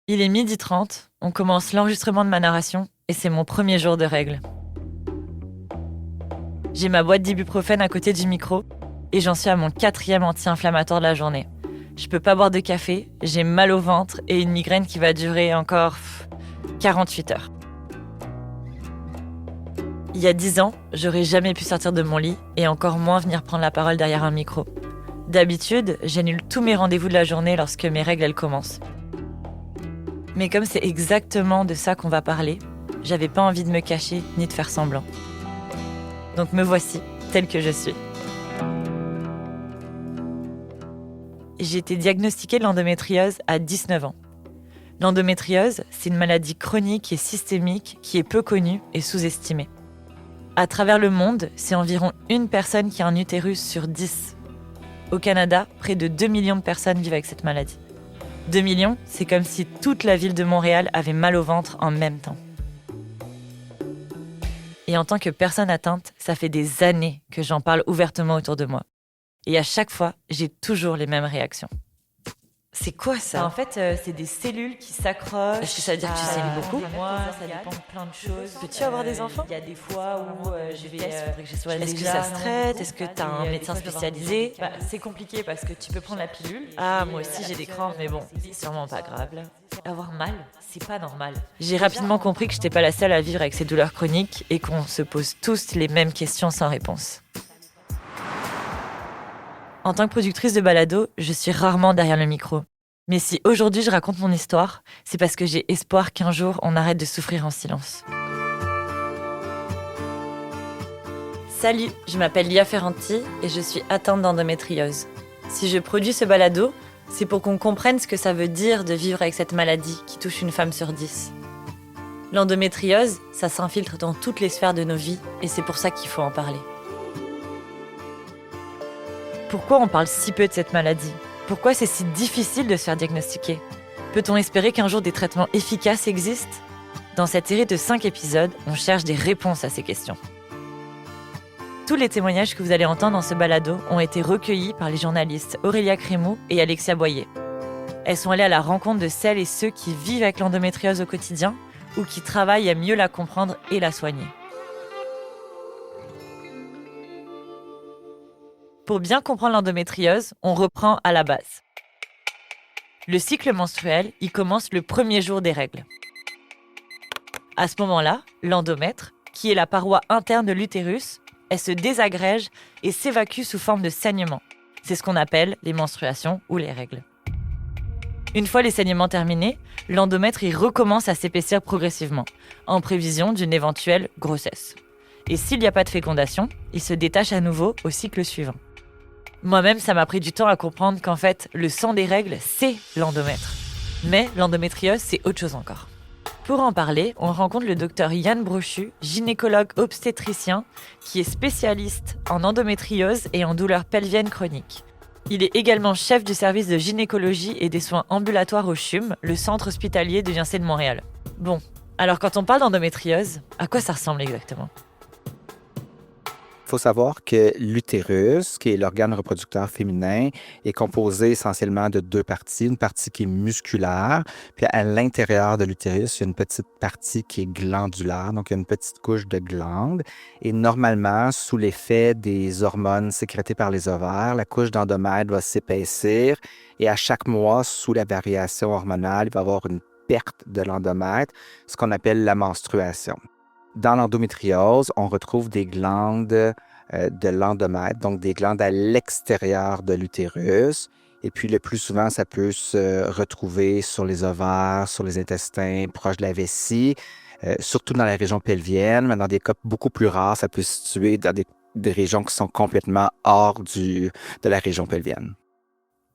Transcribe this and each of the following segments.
Il est 12h30, on commence l'enregistrement de ma narration et c'est mon premier jour de règles. J'ai ma boîte d'ibuprofène à côté du micro et j'en suis à mon 4e anti-inflammatoire de la journée. Je peux pas boire de café, j'ai mal au ventre et une migraine qui va durer encore 48 heures. Il y a 10 ans, j'aurais jamais pu sortir de mon lit et encore moins venir prendre la parole derrière un micro. D'habitude, j'annule tous mes rendez-vous de la journée lorsque mes règles elles commencent. Mais comme c'est exactement de ça qu'on va parler, j'avais pas envie de me cacher ni de faire semblant. Donc me voici, telle que je suis. J'ai été diagnostiquée de l'endométriose à 19 ans. L'endométriose, c'est une maladie chronique et systémique qui est peu connue et sous-estimée. À travers le monde, c'est environ une personne qui a un utérus sur 10. Au Canada, près de 2 millions de personnes vivent avec cette maladie. 2 millions, c'est comme si toute la ville de Montréal avait mal au ventre en même temps. Et en tant que personne atteinte, ça fait des années que j'en parle ouvertement autour de moi. Et à chaque fois, j'ai toujours les mêmes réactions. C'est quoi ça? En fait, c'est des cellules qui s'accrochent. Est-ce que ça veut dire que tu saignes beaucoup? Moi, ça dépend de plein de choses. Peux-tu avoir des enfants? Il y a des fois où je vais... Est-ce que ça se traite? Est-ce que tu as un médecin spécialisé? C'est compliqué parce que tu peux prendre la pilule. Ah, moi aussi j'ai des crampes, mais bon, C'est sûrement pas grave, là. Avoir mal, c'est pas normal. J'ai rapidement compris que j'étais pas la seule à vivre avec ces douleurs chroniques et qu'on se pose tous les mêmes questions sans réponse. En tant que productrice de balado, je suis rarement derrière le micro. Mais si aujourd'hui je raconte mon histoire, c'est parce que j'ai espoir qu'un jour on arrête de souffrir en silence. Salut, je m'appelle Lia Ferranti et je suis atteinte d'endométriose. Si je produis ce balado, c'est pour qu'on comprenne ce que ça veut dire de vivre avec cette maladie qui touche une femme sur 10. L'endométriose, ça s'infiltre dans toutes les sphères de nos vies et c'est pour ça qu'il faut en parler. Pourquoi on parle si peu de cette maladie ? Pourquoi c'est si difficile de se faire diagnostiquer ? Peut-on espérer qu'un jour des traitements efficaces existent ? Dans cette série de 5 épisodes, on cherche des réponses à ces questions. Tous les témoignages que vous allez entendre dans ce balado ont été recueillis par les journalistes Aurélia Crémou et Alexia Boyer. Elles sont allées à la rencontre de celles et ceux qui vivent avec l'endométriose au quotidien ou qui travaillent à mieux la comprendre et la soigner. Pour bien comprendre l'endométriose, on reprend à la base. Le cycle menstruel, il commence le premier jour des règles. À ce moment-là, l'endomètre, qui est la paroi interne de l'utérus, elle se désagrège et s'évacue sous forme de saignement. C'est ce qu'on appelle les menstruations ou les règles. Une fois les saignements terminés, l'endomètre il recommence à s'épaissir progressivement, en prévision d'une éventuelle grossesse. Et s'il n'y a pas de fécondation, il se détache à nouveau au cycle suivant. Moi-même, ça m'a pris du temps à comprendre qu'en fait, le sang des règles, c'est l'endomètre. Mais l'endométriose, c'est autre chose encore. Pour en parler, on rencontre le docteur Yann Brochu, gynécologue obstétricien, qui est spécialiste en endométriose et en douleurs pelviennes chroniques. Il est également chef du service de gynécologie et des soins ambulatoires au CHUM, le centre hospitalier de Vincey de Montréal. Bon, alors quand on parle d'endométriose, à quoi ça ressemble exactement ? Il faut savoir que l'utérus, qui est l'organe reproducteur féminin, est composé essentiellement de 2 parties. Une partie qui est musculaire, puis à l'intérieur de l'utérus, il y a une petite partie qui est glandulaire, donc il y a une petite couche de glandes. Et normalement, sous l'effet des hormones sécrétées par les ovaires, la couche d'endomètre va s'épaissir et à chaque mois, sous la variation hormonale, il va y avoir une perte de l'endomètre, ce qu'on appelle la menstruation. Dans l'endométriose, on retrouve des glandes de l'endomètre, donc des glandes à l'extérieur de l'utérus. Et puis, le plus souvent, ça peut se retrouver sur les ovaires, sur les intestins, proche de la vessie, surtout dans la région pelvienne, mais dans des cas beaucoup plus rares, ça peut se situer dans des régions qui sont complètement hors de la région pelvienne.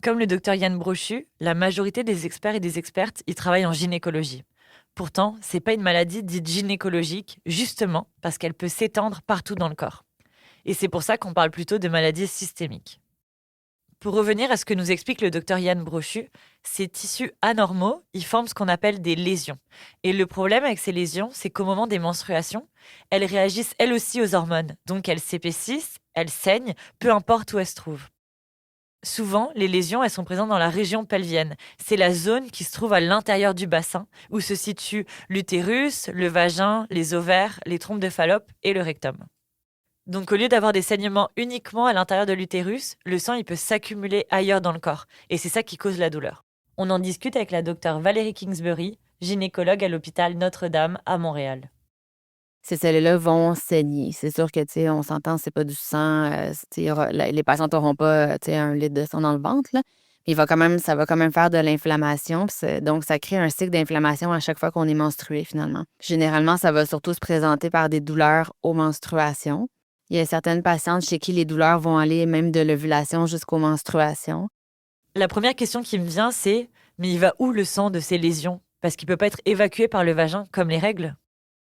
Comme le docteur Yann Brochu, la majorité des experts et des expertes y travaillent en gynécologie. Pourtant, c'est pas une maladie dite gynécologique, justement parce qu'elle peut s'étendre partout dans le corps. Et c'est pour ça qu'on parle plutôt de maladie systémique. Pour revenir à ce que nous explique le docteur Yann Brochu, ces tissus anormaux, ils forment ce qu'on appelle des lésions. Et le problème avec ces lésions, c'est qu'au moment des menstruations, elles réagissent elles aussi aux hormones. Donc elles s'épaississent, elles saignent, peu importe où elles se trouvent. Souvent, les lésions, elles sont présentes dans la région pelvienne. C'est la zone qui se trouve à l'intérieur du bassin, où se situent l'utérus, le vagin, les ovaires, les trompes de Fallope et le rectum. Donc au lieu d'avoir des saignements uniquement à l'intérieur de l'utérus, le sang il peut s'accumuler ailleurs dans le corps. Et c'est ça qui cause la douleur. On en discute avec la docteure Valérie Kingsbury, gynécologue à l'hôpital Notre-Dame à Montréal. Ces cellules-là vont saigner. C'est sûr que, tu sais, on s'entend, c'est pas du sang. Les patients n'auront pas, tu sais, un litre de sang dans le ventre, là. Mais ça va quand même faire de l'inflammation. Donc, ça crée un cycle d'inflammation à chaque fois qu'on est menstrué, finalement. Généralement, ça va surtout se présenter par des douleurs aux menstruations. Il y a certaines patientes chez qui les douleurs vont aller même de l'ovulation jusqu'aux menstruations. La première question qui me vient, c'est « Mais il va où le sang de ces lésions? Parce qu'il ne peut pas être évacué par le vagin comme les règles ?»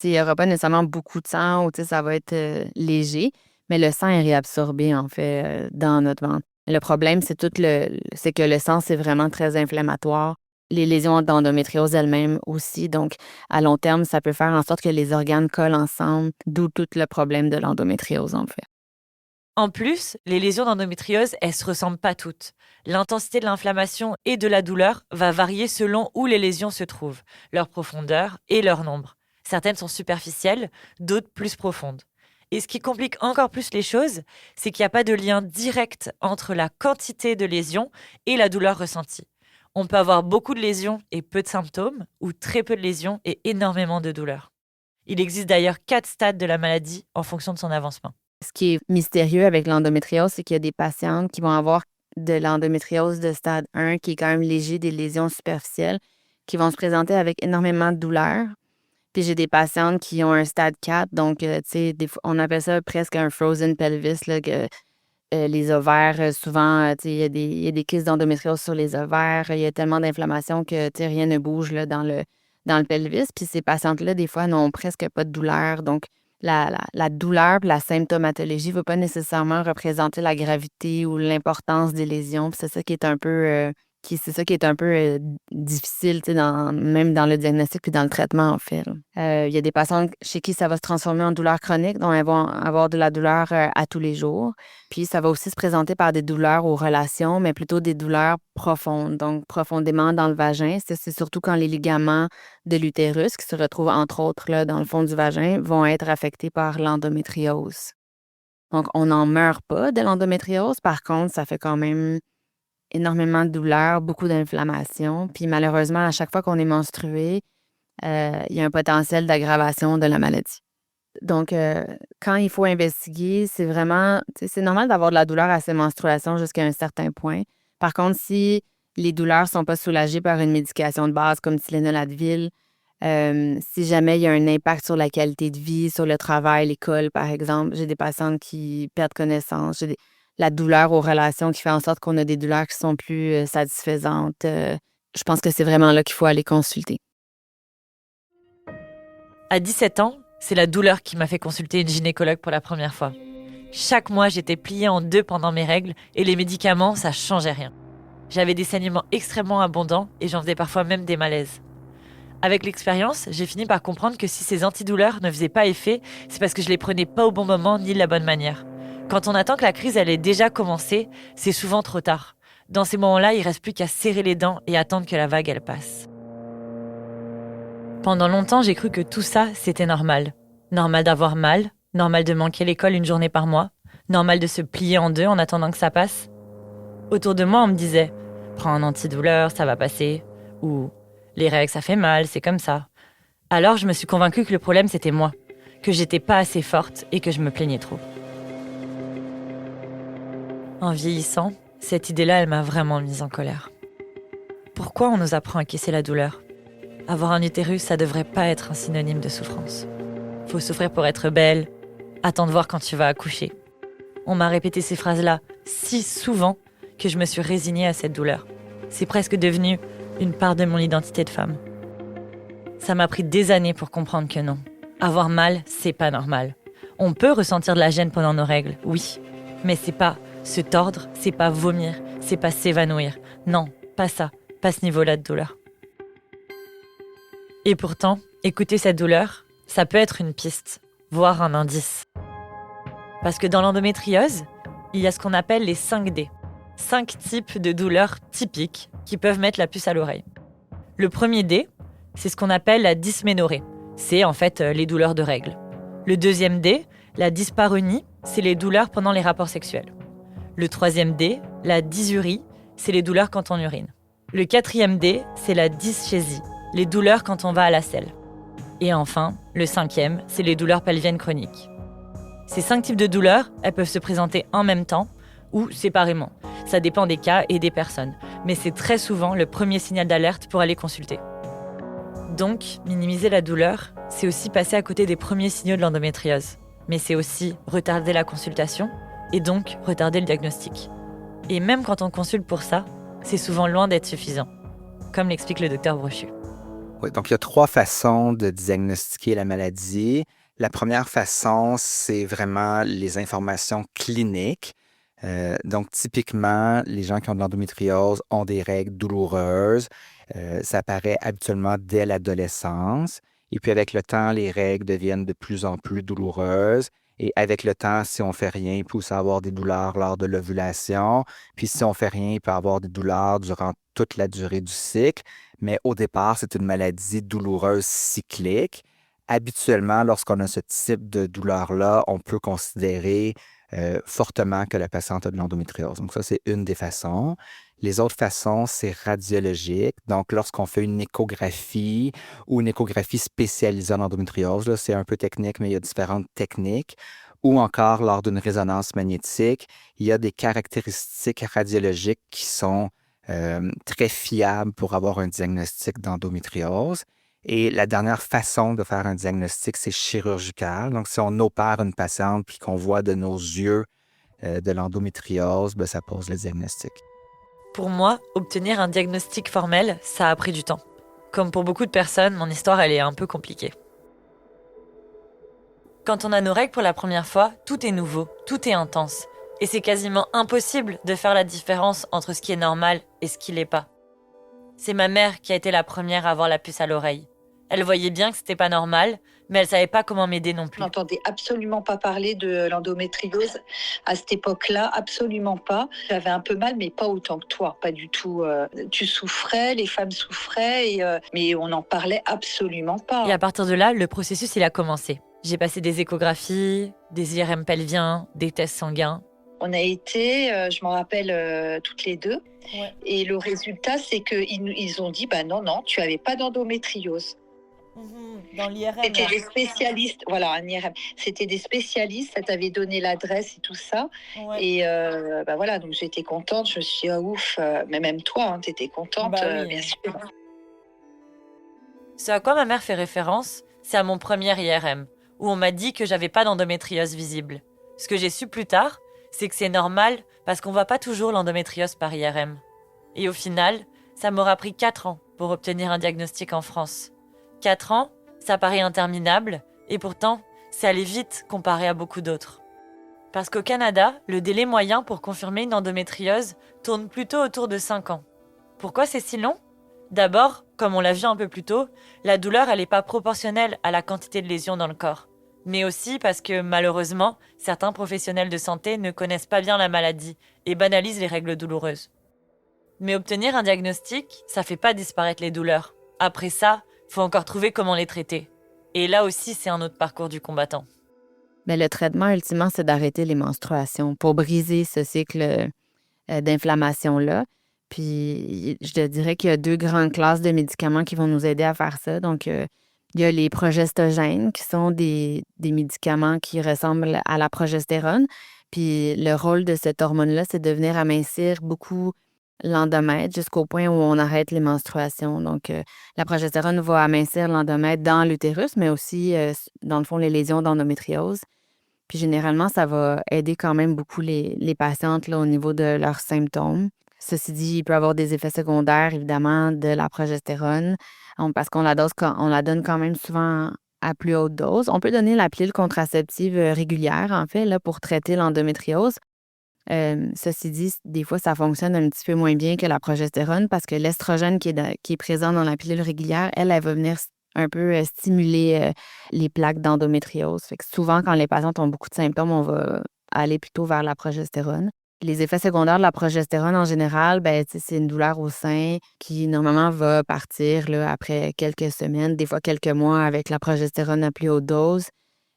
Il n'y aura pas nécessairement beaucoup de sang ou ça va être léger, mais le sang est réabsorbé, en fait, dans notre ventre. Le problème, c'est que le sang, c'est vraiment très inflammatoire. Les lésions d'endométriose elles-mêmes aussi. Donc, à long terme, ça peut faire en sorte que les organes collent ensemble, d'où tout le problème de l'endométriose, en fait. En plus, les lésions d'endométriose, elles se ressemblent pas toutes. L'intensité de l'inflammation et de la douleur va varier selon où les lésions se trouvent, leur profondeur et leur nombre. Certaines sont superficielles, d'autres plus profondes. Et ce qui complique encore plus les choses, c'est qu'il n'y a pas de lien direct entre la quantité de lésions et la douleur ressentie. On peut avoir beaucoup de lésions et peu de symptômes, ou très peu de lésions et énormément de douleurs. Il existe d'ailleurs 4 stades de la maladie en fonction de son avancement. Ce qui est mystérieux avec l'endométriose, c'est qu'il y a des patientes qui vont avoir de l'endométriose de stade 1, qui est quand même léger, des lésions superficielles, qui vont se présenter avec énormément de douleurs. Puis j'ai des patientes qui ont un stade 4, donc, tu sais, on appelle ça presque un frozen pelvis, là, que les ovaires, souvent, tu sais, il y a des kystes d'endométriose sur les ovaires, il y a tellement d'inflammation que, tu sais, rien ne bouge là, dans le pelvis. Puis ces patientes-là, des fois, n'ont presque pas de douleur. Donc, la douleur et la symptomatologie ne va pas nécessairement représenter la gravité ou l'importance des lésions. Puis c'est ça qui est un peu... difficile, tu sais, même dans le diagnostic puis dans le traitement, en fait. Il y a des patients chez qui ça va se transformer en douleur chronique, donc elles vont avoir de la douleur à tous les jours. Puis ça va aussi se présenter par des douleurs aux relations, mais plutôt des douleurs profondes, donc profondément dans le vagin. C'est surtout quand les ligaments de l'utérus, qui se retrouvent entre autres là, dans le fond du vagin, vont être affectés par l'endométriose. Donc, on n'en meurt pas de l'endométriose. Par contre, ça fait quand même énormément de douleur, beaucoup d'inflammation. Puis malheureusement, à chaque fois qu'on est menstrué, il y a un potentiel d'aggravation de la maladie. Donc, quand il faut investiguer, c'est vraiment... C'est normal d'avoir de la douleur à ces menstruations jusqu'à un certain point. Par contre, si les douleurs ne sont pas soulagées par une médication de base comme Tylenol, Advil, si jamais il y a un impact sur la qualité de vie, sur le travail, l'école, par exemple, j'ai des patientes qui perdent connaissance, la douleur aux relations qui fait en sorte qu'on a des douleurs qui sont plus satisfaisantes. Je pense que c'est vraiment là qu'il faut aller consulter. À 17 ans, c'est la douleur qui m'a fait consulter une gynécologue pour la première fois. Chaque mois, j'étais pliée en 2 pendant mes règles et les médicaments, ça changeait rien. J'avais des saignements extrêmement abondants et j'en faisais parfois même des malaises. Avec l'expérience, j'ai fini par comprendre que si ces antidouleurs ne faisaient pas effet, c'est parce que je les prenais pas au bon moment ni de la bonne manière. Quand on attend que la crise elle ait déjà commencé, c'est souvent trop tard. Dans ces moments-là, il reste plus qu'à serrer les dents et attendre que la vague elle passe. Pendant longtemps, j'ai cru que tout ça, c'était normal. Normal d'avoir mal, normal de manquer l'école une journée par mois, normal de se plier en 2 en attendant que ça passe. Autour de moi, on me disait « Prends un antidouleur, ça va passer » ou « Les règles, ça fait mal, c'est comme ça ». Alors, je me suis convaincue que le problème, c'était moi, que j'étais pas assez forte et que je me plaignais trop. En vieillissant, cette idée-là, elle m'a vraiment mise en colère. Pourquoi on nous apprend à caisser la douleur? Avoir un utérus, ça devrait pas être un synonyme de souffrance. Faut souffrir pour être belle, attends de voir quand tu vas accoucher. On m'a répété ces phrases-là si souvent que je me suis résignée à cette douleur. C'est presque devenu une part de mon identité de femme. Ça m'a pris des années pour comprendre que non. Avoir mal, c'est pas normal. On peut ressentir de la gêne pendant nos règles, oui. Mais c'est pas se tordre, c'est pas vomir, c'est pas s'évanouir. Non, pas ça, pas ce niveau-là de douleur. Et pourtant, écouter cette douleur, ça peut être une piste, voire un indice. Parce que dans l'endométriose, il y a ce qu'on appelle les 5D. 5 types de douleurs typiques qui peuvent mettre la puce à l'oreille. Le premier D, c'est ce qu'on appelle la dysménorrhée. C'est en fait les douleurs de règles. Le deuxième D, la dyspareunie, c'est les douleurs pendant les rapports sexuels. Le troisième D, la dysurie, c'est les douleurs quand on urine. Le quatrième D, c'est la dyschésie, les douleurs quand on va à la selle. Et enfin, le cinquième, c'est les douleurs pelviennes chroniques. Ces 5 types de douleurs, elles peuvent se présenter en même temps ou séparément. Ça dépend des cas et des personnes, mais c'est très souvent le premier signal d'alerte pour aller consulter. Donc, minimiser la douleur, c'est aussi passer à côté des premiers signaux de l'endométriose. Mais c'est aussi retarder la consultation et donc retarder le diagnostic. Et même quand on consulte pour ça, c'est souvent loin d'être suffisant, comme l'explique le docteur Brochu. Oui, donc il y a 3 façons de diagnostiquer la maladie. La première façon, c'est vraiment les informations cliniques. Donc, typiquement, les gens qui ont de l'endométriose ont des règles douloureuses. Ça apparaît habituellement dès l'adolescence. Et puis, avec le temps, les règles deviennent de plus en plus douloureuses. Et avec le temps, si on ne fait rien, il peut aussi avoir des douleurs lors de l'ovulation. Puis, si on ne fait rien, il peut avoir des douleurs durant toute la durée du cycle. Mais au départ, c'est une maladie douloureuse cyclique. Habituellement, lorsqu'on a ce type de douleur-là, on peut considérer fortement que la patiente a de l'endométriose. Donc ça, c'est une des façons. Les autres façons, c'est radiologique. Donc, lorsqu'on fait une échographie ou une échographie spécialisée en endométriose, là, c'est un peu technique, mais il y a différentes techniques. Ou encore, lors d'une résonance magnétique, il y a des caractéristiques radiologiques qui sont très fiables pour avoir un diagnostic d'endométriose. Et la dernière façon de faire un diagnostic, c'est chirurgical. Donc, si on opère une patiente puis qu'on voit de nos yeux de l'endométriose, ben, ça pose le diagnostic. Pour moi, obtenir un diagnostic formel, ça a pris du temps. Comme pour beaucoup de personnes, mon histoire, elle est un peu compliquée. Quand on a nos règles pour la première fois, tout est nouveau, tout est intense. Et c'est quasiment impossible de faire la différence entre ce qui est normal et ce qui l'est pas. C'est ma mère qui a été la première à avoir la puce à l'oreille. Elle voyait bien que c'était pas normal, mais elle savait pas comment m'aider non plus. Je n'entendais absolument pas parler de l'endométriose à cette époque-là, absolument pas. J'avais un peu mal, mais pas autant que toi, pas du tout. Tu souffrais, les femmes souffraient, mais on n'en parlait absolument pas. Et à partir de là, le processus, il a commencé. J'ai passé des échographies, des IRM pelviens, des tests sanguins. On a été, je m'en rappelle, toutes les deux. Ouais. Et le résultat, c'est qu'ils ont dit, non, tu n'avais pas d'endométriose. Dans l'IRM. C'était des spécialistes, voilà, un IRM. C'était des spécialistes, ça t'avait donné l'adresse et tout ça. Ouais. Et voilà, donc j'étais contente, je me suis dit, ouf, mais même toi, tu étais contente, Oui. bien sûr. Ce à quoi ma mère fait référence, c'est à mon premier IRM, où on m'a dit que j'avais pas d'endométriose visible. Ce que j'ai su plus tard, c'est que c'est normal parce qu'on voit pas toujours l'endométriose par IRM. Et au final, ça m'aura pris 4 ans pour obtenir un diagnostic en France. 4 ans, ça paraît interminable, et pourtant, c'est allé vite comparé à beaucoup d'autres. Parce qu'au Canada, le délai moyen pour confirmer une endométriose tourne plutôt autour de 5 ans. Pourquoi c'est si long ? D'abord, comme on l'a vu un peu plus tôt, la douleur elle n'est pas proportionnelle à la quantité de lésions dans le corps. Mais aussi parce que, malheureusement, certains professionnels de santé ne connaissent pas bien la maladie et banalisent les règles douloureuses. Mais obtenir un diagnostic, ça fait pas disparaître les douleurs. Après ça, faut encore trouver comment les traiter. Et là aussi, c'est un autre parcours du combattant. Mais le traitement, ultimement, c'est d'arrêter les menstruations pour briser ce cycle d'inflammation-là. Puis, je te dirais qu'il y a 2 grandes classes de médicaments qui vont nous aider à faire ça. Donc, il y a les progestogènes, qui sont des médicaments qui ressemblent à la progestérone. Puis, le rôle de cette hormone-là, c'est de venir amincir beaucoup l'endomètre jusqu'au point où on arrête les menstruations. Donc, la progestérone va amincir l'endomètre dans l'utérus, mais aussi, dans le fond, les lésions d'endométriose. Puis, généralement, ça va aider quand même beaucoup les patientes là, au niveau de leurs symptômes. Ceci dit, il peut y avoir des effets secondaires, évidemment, de la progestérone, parce qu'on la donne quand même souvent à plus haute dose. On peut donner la pilule contraceptive régulière, en fait, là, pour traiter l'endométriose. Ceci dit, des fois, ça fonctionne un petit peu moins bien que la progestérone parce que l'estrogène qui est présent dans la pilule régulière, elle va venir un peu stimuler les plaques d'endométriose. Fait que souvent, quand les patientes ont beaucoup de symptômes, on va aller plutôt vers la progestérone. Les effets secondaires de la progestérone en général, c'est une douleur au sein qui normalement va partir là, après quelques semaines, des fois quelques mois avec la progestérone à plus haute dose.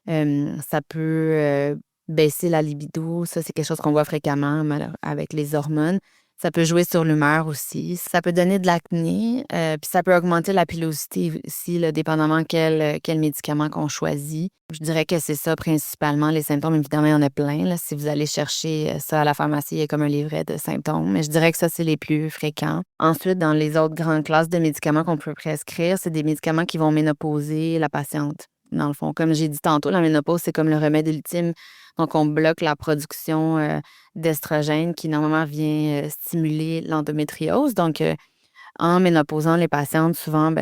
Ça peut baisser la libido. Ça, c'est quelque chose qu'on voit fréquemment avec les hormones. Ça peut jouer sur l'humeur aussi. Ça peut donner de l'acné. Puis ça peut augmenter la pilosité aussi, là, dépendamment quel médicament qu'on choisit. Je dirais que c'est ça principalement, les symptômes. Évidemment, il y en a plein. Là. Si vous allez chercher ça à la pharmacie, il y a comme un livret de symptômes. Mais je dirais que ça, c'est les plus fréquents. Ensuite, dans les autres grandes classes de médicaments qu'on peut prescrire, c'est des médicaments qui vont ménopauser la patiente. Dans le fond, comme j'ai dit tantôt, la ménopause, c'est comme le remède ultime. Donc, on bloque la production d'estrogène qui, normalement, vient stimuler l'endométriose. Donc, en ménopausant les patientes, souvent,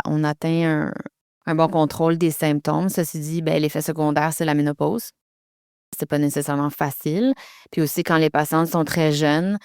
on atteint un bon contrôle des symptômes. Ceci dit, l'effet secondaire, c'est la ménopause. C'est pas nécessairement facile. Puis aussi, quand les patientes sont très jeunes,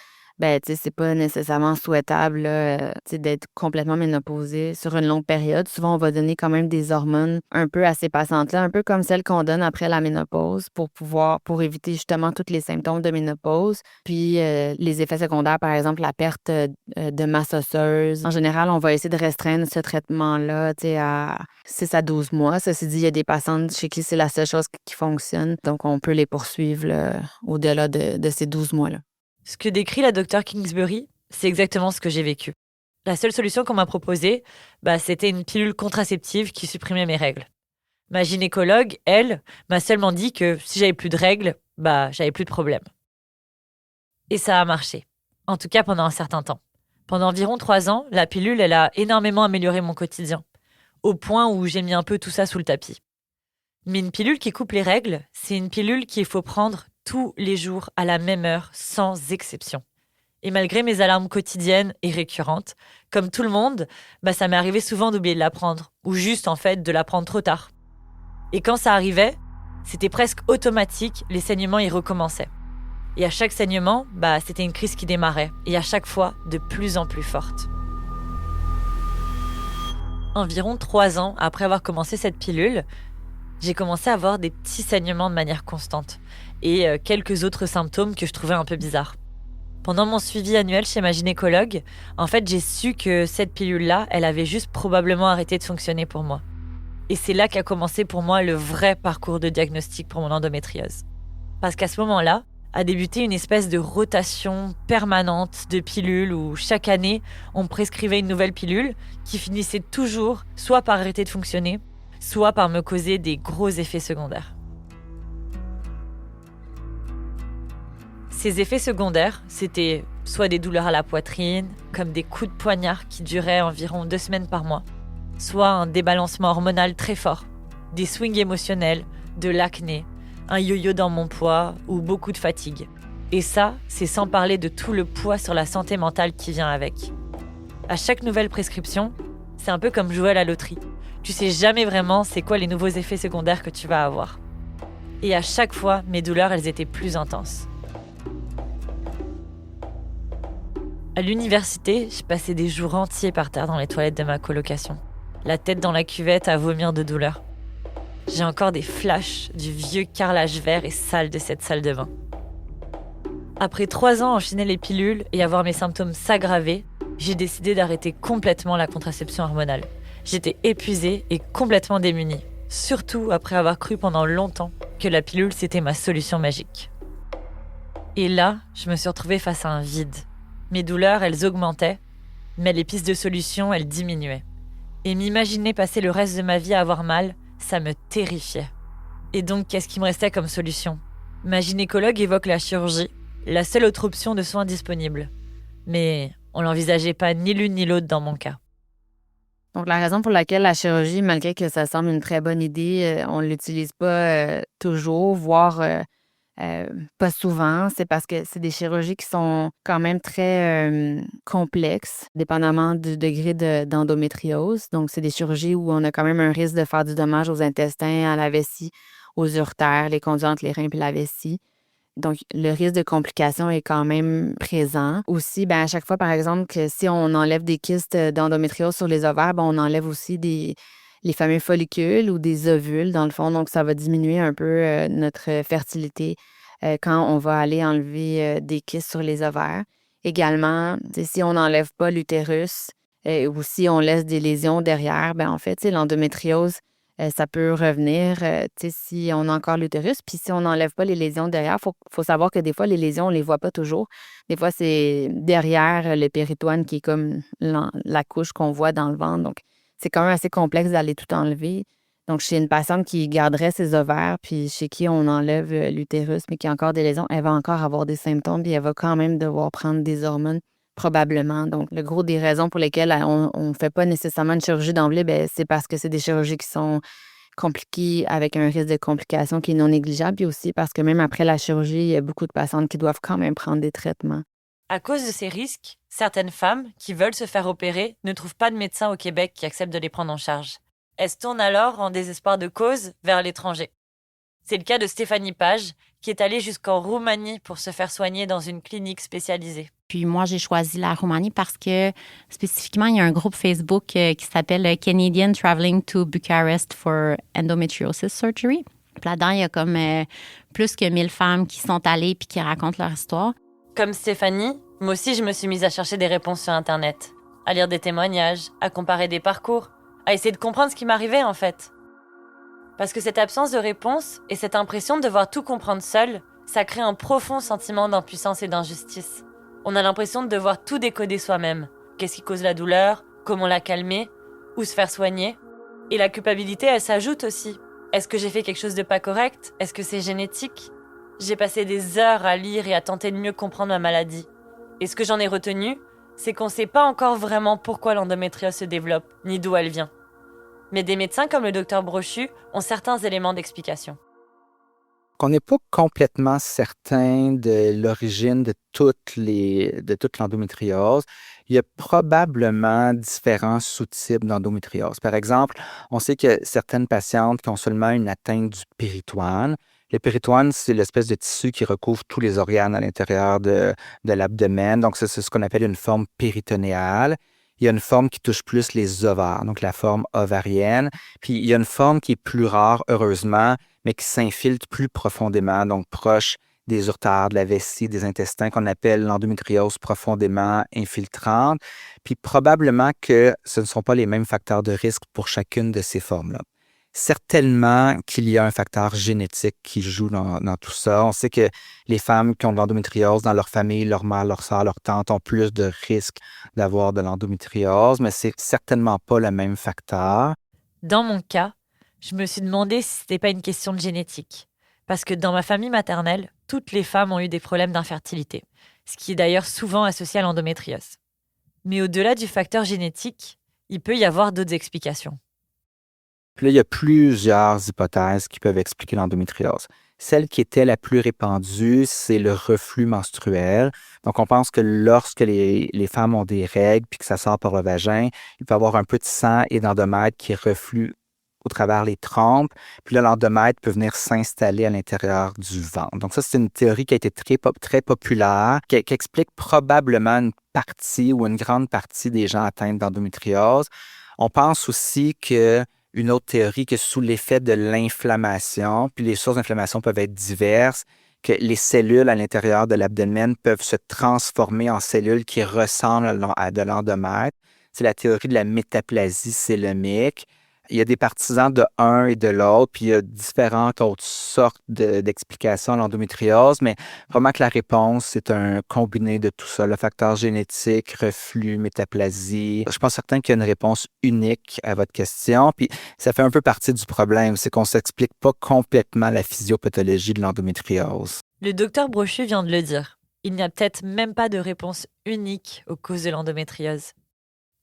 c'est pas nécessairement souhaitable là, d'être complètement ménopausée sur une longue période. Souvent, on va donner quand même des hormones un peu à ces patientes-là, un peu comme celles qu'on donne après la ménopause pour éviter justement tous les symptômes de ménopause. Puis, les effets secondaires, par exemple, la perte de masse osseuse. En général, on va essayer de restreindre ce traitement-là à 6 à 12 mois. Ceci dit, il y a des patientes chez qui c'est la seule chose qui fonctionne. Donc, on peut les poursuivre là, au-delà de ces 12 mois-là. Ce que décrit la docteure Kingsbury, c'est exactement ce que j'ai vécu. La seule solution qu'on m'a proposée, c'était une pilule contraceptive qui supprimait mes règles. Ma gynécologue, elle, m'a seulement dit que si j'avais plus de règles, j'avais plus de problème. Et ça a marché. En tout cas pendant un certain temps. Pendant environ 3 ans, la pilule, elle a énormément amélioré mon quotidien. Au point où j'ai mis un peu tout ça sous le tapis. Mais une pilule qui coupe les règles, c'est une pilule qu'il faut prendre tous les jours à la même heure, sans exception. Et malgré mes alarmes quotidiennes et récurrentes, comme tout le monde, ça m'est arrivé souvent d'oublier de la prendre, ou juste en fait de la prendre trop tard. Et quand ça arrivait, c'était presque automatique, les saignements y recommençaient. Et à chaque saignement, c'était une crise qui démarrait, et à chaque fois de plus en plus forte. Environ 3 ans après avoir commencé cette pilule, j'ai commencé à avoir des petits saignements de manière constante et quelques autres symptômes que je trouvais un peu bizarres. Pendant mon suivi annuel chez ma gynécologue, en fait, j'ai su que cette pilule-là, elle avait juste probablement arrêté de fonctionner pour moi. Et c'est là qu'a commencé pour moi le vrai parcours de diagnostic pour mon endométriose. Parce qu'à ce moment-là, a débuté une espèce de rotation permanente de pilules où chaque année, on me prescrivait une nouvelle pilule qui finissait toujours soit par arrêter de fonctionner, soit par me causer des gros effets secondaires. Ces effets secondaires, c'était soit des douleurs à la poitrine, comme des coups de poignard qui duraient environ 2 semaines par mois, soit un débalancement hormonal très fort, des swings émotionnels, de l'acné, un yo-yo dans mon poids ou beaucoup de fatigue. Et ça, c'est sans parler de tout le poids sur la santé mentale qui vient avec. À chaque nouvelle prescription, c'est un peu comme jouer à la loterie. Tu sais jamais vraiment c'est quoi les nouveaux effets secondaires que tu vas avoir. Et à chaque fois, mes douleurs, elles étaient plus intenses. À l'université, je passais des jours entiers par terre dans les toilettes de ma colocation. La tête dans la cuvette à vomir de douleur. J'ai encore des flashs du vieux carrelage vert et sale de cette salle de bain. Après 3 ans à enchaîner les pilules et à voir mes symptômes s'aggraver, j'ai décidé d'arrêter complètement la contraception hormonale. J'étais épuisée et complètement démunie, surtout après avoir cru pendant longtemps que la pilule c'était ma solution magique. Et là, je me suis retrouvée face à un vide. Mes douleurs, elles augmentaient, mais les pistes de solution, elles diminuaient. Et m'imaginer passer le reste de ma vie à avoir mal, ça me terrifiait. Et donc, qu'est-ce qui me restait comme solution ? Ma gynécologue évoque la chirurgie, la seule autre option de soins disponible. Mais on l'envisageait pas ni l'une ni l'autre dans mon cas. Donc, la raison pour laquelle la chirurgie, malgré que ça semble une très bonne idée, on ne l'utilise pas toujours, voire pas souvent, c'est parce que c'est des chirurgies qui sont quand même très complexes, dépendamment du degré d'endométriose. Donc, c'est des chirurgies où on a quand même un risque de faire du dommage aux intestins, à la vessie, aux uretères, les conduits entre les reins et la vessie. Donc, le risque de complications est quand même présent. Aussi, à chaque fois, par exemple, que si on enlève des kystes d'endométriose sur les ovaires, on enlève aussi les fameux follicules ou des ovules, dans le fond. Donc, ça va diminuer un peu notre fertilité quand on va aller enlever des kystes sur les ovaires. Également, si on n'enlève pas l'utérus ou si on laisse des lésions derrière, ben en fait, l'endométriose, ça peut revenir si on a encore l'utérus. Puis si on n'enlève pas les lésions derrière, faut savoir que des fois, les lésions, on ne les voit pas toujours. Des fois, c'est derrière le péritoine qui est comme la couche qu'on voit dans le ventre. Donc, c'est quand même assez complexe d'aller tout enlever. Donc, chez une patiente qui garderait ses ovaires, puis chez qui on enlève l'utérus, mais qui a encore des lésions, elle va encore avoir des symptômes, puis elle va quand même devoir prendre des hormones, probablement. Donc, le gros des raisons pour lesquelles on ne fait pas nécessairement une chirurgie d'emblée, ben, c'est parce que c'est des chirurgies qui sont compliquées, avec un risque de complication qui est non négligeable, puis aussi parce que même après la chirurgie, il y a beaucoup de patientes qui doivent quand même prendre des traitements. À cause de ces risques, certaines femmes qui veulent se faire opérer ne trouvent pas de médecin au Québec qui accepte de les prendre en charge. Elles se tournent alors, en désespoir de cause, vers l'étranger. C'est le cas de Stéphanie Page, qui est allée jusqu'en Roumanie pour se faire soigner dans une clinique spécialisée. Puis moi, j'ai choisi la Roumanie parce que spécifiquement, il y a un groupe Facebook qui s'appelle Canadian Traveling to Bucharest for Endometriosis Surgery. Puis là-dedans, il y a comme plus que 1000 femmes qui sont allées puis qui racontent leur histoire. Comme Stéphanie, moi aussi je me suis mise à chercher des réponses sur Internet, à lire des témoignages, à comparer des parcours, à essayer de comprendre ce qui m'arrivait en fait. Parce que cette absence de réponse et cette impression de devoir tout comprendre seul, ça crée un profond sentiment d'impuissance et d'injustice. On a l'impression de devoir tout décoder soi-même. Qu'est-ce qui cause la douleur? Comment la calmer? Où se faire soigner? Et la culpabilité, elle s'ajoute aussi. Est-ce que j'ai fait quelque chose de pas correct? Est-ce que c'est génétique? J'ai passé des heures à lire et à tenter de mieux comprendre ma maladie. Et ce que j'en ai retenu, c'est qu'on ne sait pas encore vraiment pourquoi l'endométriose se développe, ni d'où elle vient. Mais des médecins comme le docteur Brochu ont certains éléments d'explication. Qu'on n'est pas complètement certain de l'origine de toute l'endométriose. Il y a probablement différents sous-types d'endométriose. Par exemple, on sait que certaines patientes qui ont seulement une atteinte du péritoine. Le péritoine, c'est l'espèce de tissu qui recouvre tous les organes à l'intérieur de l'abdomen. Donc, c'est ce qu'on appelle une forme péritonéale. Il y a une forme qui touche plus les ovaires, donc la forme ovarienne. Puis, il y a une forme qui est plus rare, heureusement, mais qui s'infiltre plus profondément, donc proche des uretères, de la vessie, des intestins, qu'on appelle l'endométriose profondément infiltrante. Puis probablement que ce ne sont pas les mêmes facteurs de risque pour chacune de ces formes-là. Certainement qu'il y a un facteur génétique qui joue dans tout ça. On sait que les femmes qui ont de l'endométriose dans leur famille, leur mère, leur soeur, leur tante ont plus de risques d'avoir de l'endométriose, mais c'est certainement pas le même facteur. Dans mon cas, je me suis demandé si c'était pas une question de génétique. Parce que dans ma famille maternelle, toutes les femmes ont eu des problèmes d'infertilité, ce qui est d'ailleurs souvent associé à l'endométriose. Mais au-delà du facteur génétique, il peut y avoir d'autres explications. Puis là, il y a plusieurs hypothèses qui peuvent expliquer l'endométriose. Celle qui était la plus répandue, c'est le reflux menstruel. Donc, on pense que lorsque les femmes ont des règles puis que ça sort par le vagin, il peut y avoir un peu de sang et d'endomètre qui reflue au travers les trompes. Puis là, l'endomètre peut venir s'installer à l'intérieur du ventre. Donc ça, c'est une théorie qui a été très populaire, qui explique probablement une partie ou une grande partie des gens atteints d'endométriose. On pense aussi que une autre théorie, que sous l'effet de l'inflammation, puis les sources d'inflammation peuvent être diverses, que les cellules à l'intérieur de l'abdomen peuvent se transformer en cellules qui ressemblent à de l'endomètre. C'est la théorie de la métaplasie cœlomique. Il y a des partisans de un et de l'autre, puis il y a différentes autres sortes d'explications à l'endométriose, mais vraiment que la réponse, c'est un combiné de tout ça, le facteur génétique, reflux, métaplasie. Je pense certain qu'il y a une réponse unique à votre question, puis ça fait un peu partie du problème, c'est qu'on ne s'explique pas complètement la physiopathologie de l'endométriose. Le docteur Brochu vient de le dire. Il n'y a peut-être même pas de réponse unique aux causes de l'endométriose.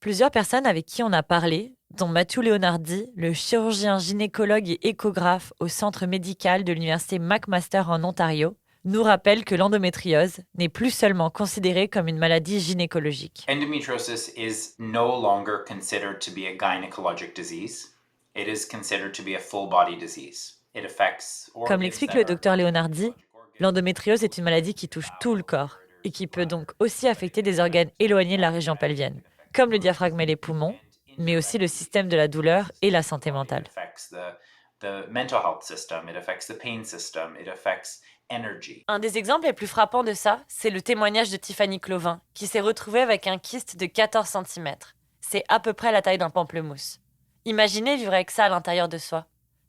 Plusieurs personnes avec qui on a parlé, dont Mathieu Leonardi, le chirurgien gynécologue et échographe au centre médical de l'université McMaster en Ontario, nous rappellent que l'endométriose n'est plus seulement considérée comme une maladie gynécologique. Endometriosis is no longer considered to be a gynecologic disease. It is considered to be a full body disease. It affects organs. Comme l'explique le docteur Leonardi, l'endométriose est une maladie qui touche tout le corps et qui peut donc aussi affecter des organes éloignés de la région pelvienne, comme le diaphragme et les poumons, mais aussi le système de la douleur et la santé mentale. The mental health system, it affects the pain system, it affects energy. Un des exemples les plus frappants de ça, c'est le témoignage de Tiffany Clovin, qui s'est retrouvée avec un kyste de 14 cm. C'est à peu près la taille d'un pamplemousse. Imaginez vivre avec ça à l'intérieur de soi.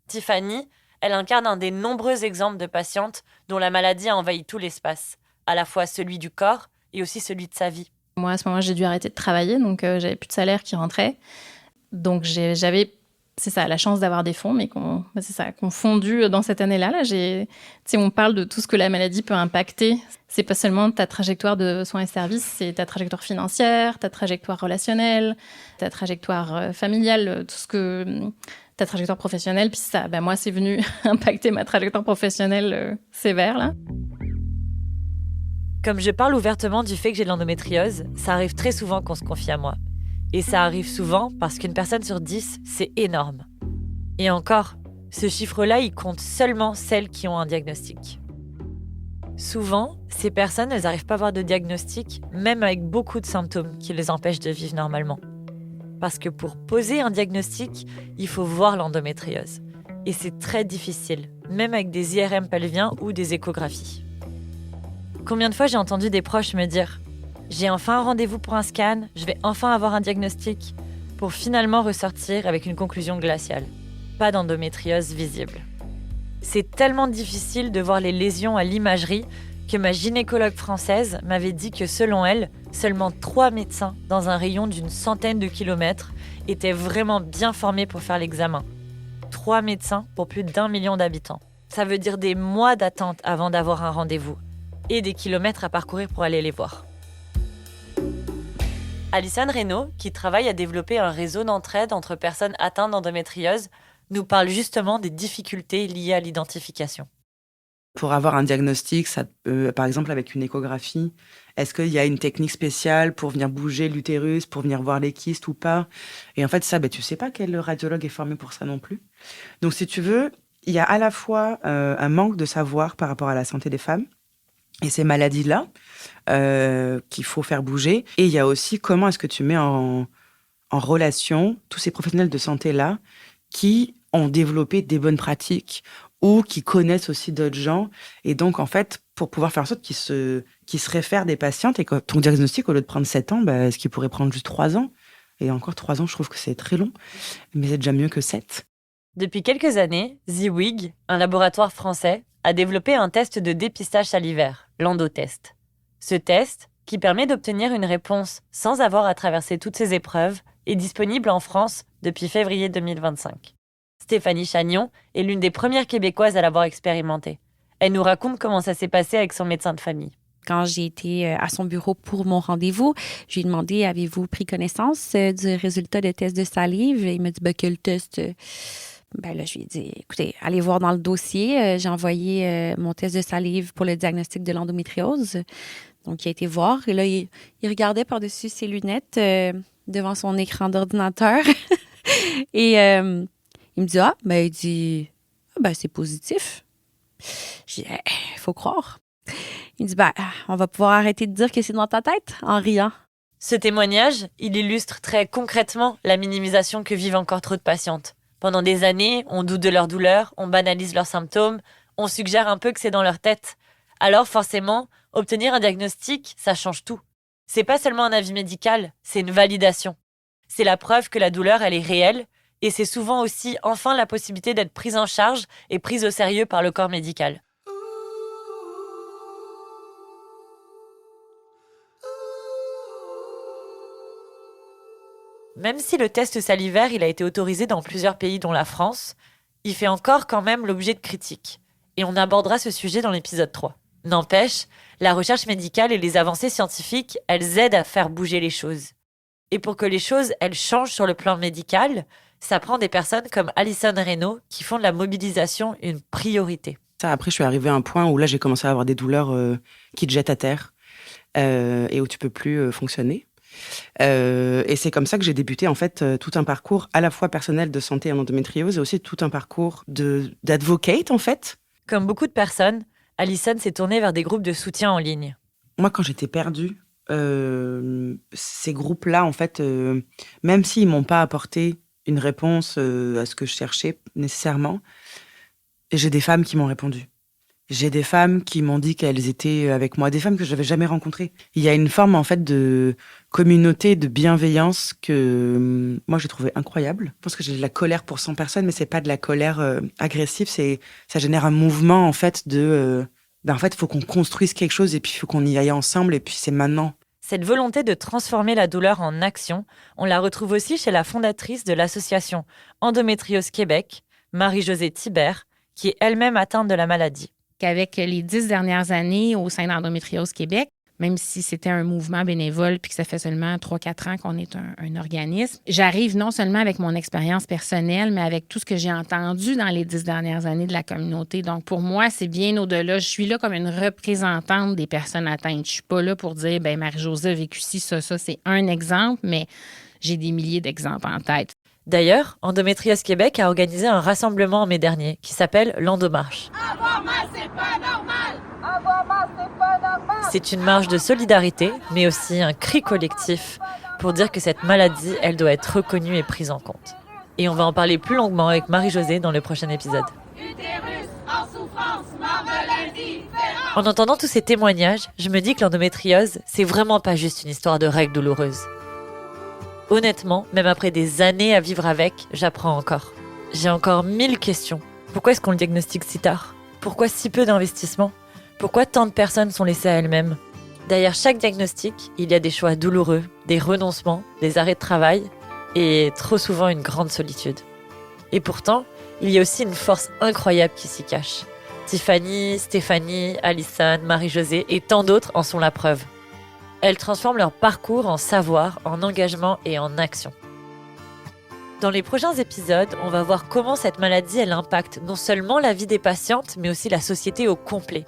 Tiffany, elle incarne un des nombreux exemples de patientes dont la maladie a envahi tout l'espace, à la fois celui du corps et aussi celui de sa vie. Moi, à ce moment-là, j'ai dû arrêter de travailler, donc j'avais plus de salaire qui rentrait. Donc j'avais, c'est ça, la chance d'avoir des fonds, mais qu'on fondu dans cette année-là. On parle de tout ce que la maladie peut impacter. C'est pas seulement ta trajectoire de soins et services, c'est ta trajectoire financière, ta trajectoire relationnelle, ta trajectoire familiale, ta trajectoire professionnelle. Puis ça, moi, c'est venu impacter ma trajectoire professionnelle sévère, là. Comme je parle ouvertement du fait que j'ai de l'endométriose, ça arrive très souvent qu'on se confie à moi. Et ça arrive souvent parce qu'une personne sur 10, c'est énorme. Et encore, ce chiffre-là, il compte seulement celles qui ont un diagnostic. Souvent, ces personnes, elles n'arrivent pas à avoir de diagnostic, même avec beaucoup de symptômes qui les empêchent de vivre normalement. Parce que pour poser un diagnostic, il faut voir l'endométriose. Et c'est très difficile, même avec des IRM pelviens ou des échographies. Combien de fois j'ai entendu des proches me dire « J'ai enfin un rendez-vous pour un scan, je vais enfin avoir un diagnostic », pour finalement ressortir avec une conclusion glaciale. Pas d'endométriose visible. C'est tellement difficile de voir les lésions à l'imagerie que ma gynécologue française m'avait dit que selon elle, seulement 3 médecins dans un rayon d'une centaine de kilomètres étaient vraiment bien formés pour faire l'examen. 3 médecins pour plus d'1 million d'habitants. Ça veut dire des mois d'attente avant d'avoir un rendez-vous et des kilomètres à parcourir pour aller les voir. Alison Reynaud, qui travaille à développer un réseau d'entraide entre personnes atteintes d'endométriose, nous parle justement des difficultés liées à l'identification. Pour avoir un diagnostic, par exemple avec une échographie, est-ce qu'il y a une technique spéciale pour venir bouger l'utérus, pour venir voir les kystes ou pas? Et en fait, ça, tu sais pas quel radiologue est formé pour ça non plus. Donc, si tu veux, il y a à la fois un manque de savoir par rapport à la santé des femmes et ces maladies-là qu'il faut faire bouger. Et il y a aussi comment est-ce que tu mets en relation tous ces professionnels de santé-là qui ont développé des bonnes pratiques ou qui connaissent aussi d'autres gens. Et donc, en fait, pour pouvoir faire en sorte qu'ils se réfèrent des patientes et que ton diagnostic, au lieu de prendre 7 ans, est-ce qu'il pourrait prendre juste 3 ans? Et encore 3 ans, je trouve que c'est très long, mais c'est déjà mieux que 7. Depuis quelques années, Ziwig, un laboratoire français, a développé un test de dépistage salivaire, l'endotest. Ce test, qui permet d'obtenir une réponse sans avoir à traverser toutes ces épreuves, est disponible en France depuis février 2025. Stéphanie Chagnon est l'une des premières Québécoises à l'avoir expérimenté. Elle nous raconte comment ça s'est passé avec son médecin de famille. Quand j'ai été à son bureau pour mon rendez-vous, je lui ai demandé « Avez-vous pris connaissance du résultat de test de salive? » Et il m'a dit « Quel test? » Là, je lui ai dit « Écoutez, allez voir dans le dossier. J'ai envoyé mon test de salive pour le diagnostic de l'endométriose. » Donc, il a été voir. Et là, il regardait par-dessus ses lunettes devant son écran d'ordinateur. Et il me dit « il dit c'est positif. » J'ai dit « Il faut croire. » Il me dit on va pouvoir arrêter de dire que c'est dans ta tête en riant. Ce témoignage, il illustre très concrètement la minimisation que vivent encore trop de patientes. Pendant des années, on doute de leur douleur, on banalise leurs symptômes, on suggère un peu que c'est dans leur tête. Alors forcément, obtenir un diagnostic, ça change tout. C'est pas seulement un avis médical, c'est une validation. C'est la preuve que la douleur, elle est réelle, et c'est souvent aussi enfin la possibilité d'être prise en charge et prise au sérieux par le corps médical. Même si le test salivaire il a été autorisé dans plusieurs pays dont la France, il fait encore quand même l'objet de critiques. Et on abordera ce sujet dans l'épisode 3. N'empêche, la recherche médicale et les avancées scientifiques, elles aident à faire bouger les choses. Et pour que les choses, elles changent sur le plan médical, ça prend des personnes comme Alison Reynaud qui font de la mobilisation une priorité. Après, je suis arrivée à un point où là, j'ai commencé à avoir des douleurs qui te jettent à terre et où tu peux plus fonctionner. Et c'est comme ça que j'ai débuté en fait tout un parcours à la fois personnel de santé en endométriose et aussi tout un parcours d'advocate en fait. Comme beaucoup de personnes, Alison s'est tournée vers des groupes de soutien en ligne. Moi, quand j'étais perdue, ces groupes-là, en fait, même s'ils m'ont pas apporté une réponse à ce que je cherchais nécessairement, j'ai des femmes qui m'ont répondu. J'ai des femmes qui m'ont dit qu'elles étaient avec moi, des femmes que je n'avais jamais rencontrées. Il y a une forme en fait de communauté, de bienveillance que moi j'ai trouvé incroyable. Je pense que j'ai de la colère pour 100 personnes, mais c'est pas de la colère agressive, ça génère un mouvement en fait en fait, il faut qu'on construise quelque chose et puis il faut qu'on y aille ensemble et puis c'est maintenant. Cette volonté de transformer la douleur en action, on la retrouve aussi chez la fondatrice de l'association Endométriose Québec, Marie-Josée Thibert, qui est elle-même atteinte de la maladie. Qu'avec les 10 dernières années au sein d'Endométriose Québec, même si c'était un mouvement bénévole puis que ça fait seulement 3-4 ans qu'on est un organisme, j'arrive non seulement avec mon expérience personnelle, mais avec tout ce que j'ai entendu dans les 10 dernières années de la communauté. Donc, pour moi, c'est bien au-delà. Je suis là comme une représentante des personnes atteintes. Je suis pas là pour dire, ben Marie-Josée a vécu ci, ça. C'est un exemple, mais j'ai des milliers d'exemples en tête. D'ailleurs, Endométriose Québec a organisé un rassemblement en mai dernier qui s'appelle l'Endomarche. Avoir mal, c'est pas normal! Avoir mal, c'est pas normal! C'est une marche de solidarité, mais aussi un cri collectif pour dire que cette maladie, elle doit être reconnue et prise en compte. Et on va en parler plus longuement avec Marie-Josée dans le prochain épisode. Utérus en souffrance, mort de l'indifférence. En entendant tous ces témoignages, je me dis que l'endométriose, c'est vraiment pas juste une histoire de règles douloureuses. Honnêtement, même après des années à vivre avec, j'apprends encore. J'ai encore 1000 questions. Pourquoi est-ce qu'on le diagnostique si tard? Pourquoi si peu d'investissement? Pourquoi tant de personnes sont laissées à elles-mêmes? Derrière chaque diagnostic, il y a des choix douloureux, des renoncements, des arrêts de travail et trop souvent une grande solitude. Et pourtant, il y a aussi une force incroyable qui s'y cache. Tiffany, Stéphanie, Alison, Marie-Josée et tant d'autres en sont la preuve. Elles transforment leur parcours en savoir, en engagement et en action. Dans les prochains épisodes, on va voir comment cette maladie elle impacte non seulement la vie des patientes, mais aussi la société au complet.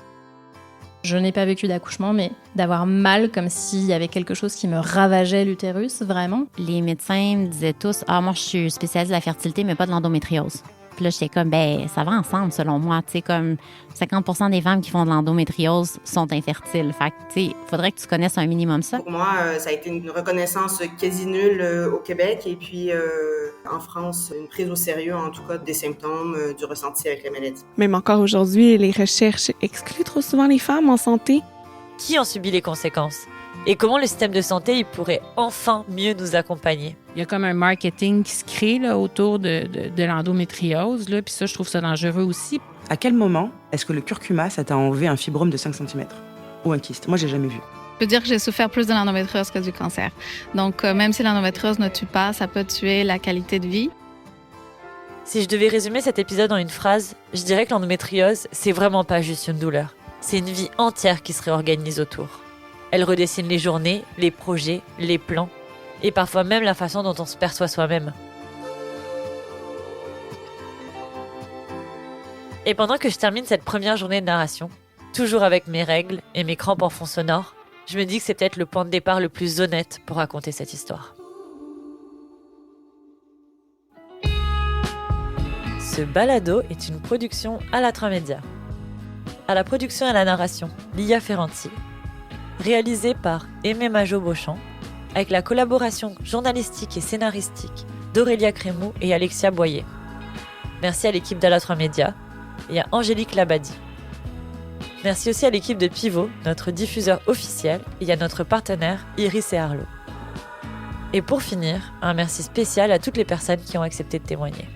Je n'ai pas vécu d'accouchement, mais d'avoir mal comme s'il y avait quelque chose qui me ravageait l'utérus, vraiment. Les médecins me disaient tous « Ah, moi, je suis spécialiste de la fertilité, mais pas de l'endométriose. » Puis là, j'étais comme, ben, ça va ensemble, selon moi. Tu sais, comme 50% des femmes qui font de l'endométriose sont infertiles. Fait que, tu sais, faudrait que tu connaisses un minimum ça. Pour moi, ça a été une reconnaissance quasi nulle au Québec et puis en France, une prise au sérieux, en tout cas, des symptômes, du ressenti avec la maladie. Même encore aujourd'hui, les recherches excluent trop souvent les femmes en santé. Qui en subit les conséquences? Et comment le système de santé il pourrait enfin mieux nous accompagner? Il y a comme un marketing qui se crée là, autour de l'endométriose, là, puis ça, je trouve ça dangereux aussi. À quel moment est-ce que le curcuma, ça t'a enlevé un fibrome de 5 cm ou un kyste? Moi, j'ai jamais vu. Je peux dire que j'ai souffert plus de l'endométriose que du cancer. Donc, même si l'endométriose ne tue pas, ça peut tuer la qualité de vie. Si je devais résumer cet épisode en une phrase, je dirais que l'endométriose, c'est vraiment pas juste une douleur. C'est une vie entière qui se réorganise autour. Elle redessine les journées, les projets, les plans, et parfois même la façon dont on se perçoit soi-même. Et pendant que je termine cette première journée de narration, toujours avec mes règles et mes crampes en fond sonore, je me dis que c'est peut-être le point de départ le plus honnête pour raconter cette histoire. Ce balado est une production Alatra Média. À la production et à la narration, Lia Ferranti. Réalisé par Aimé Majot-Beauchamp, avec la collaboration journalistique et scénaristique d'Aurélia Crémou et Alexia Boyer. Merci à l'équipe d'Alatra Média et à Angélique Labadie. Merci aussi à l'équipe de Pivot, notre diffuseur officiel, et à notre partenaire Iris et Arlo. Et pour finir, un merci spécial à toutes les personnes qui ont accepté de témoigner.